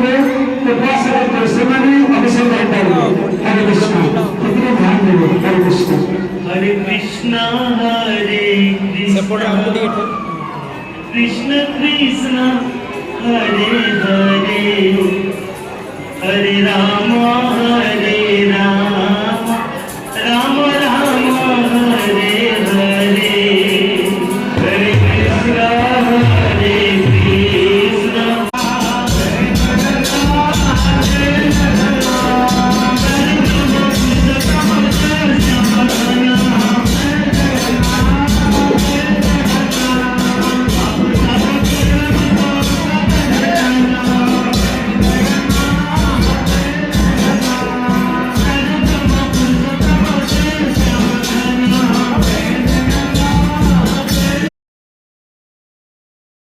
करेंगे उपासना करते समय अभिषेक करेंगे। हरे कृष्ण कितने ध्यान देंगे। हरे कृष्ण हरे कृष्णा कृष्ण कृष्ण हरे हरे हरे राम हरे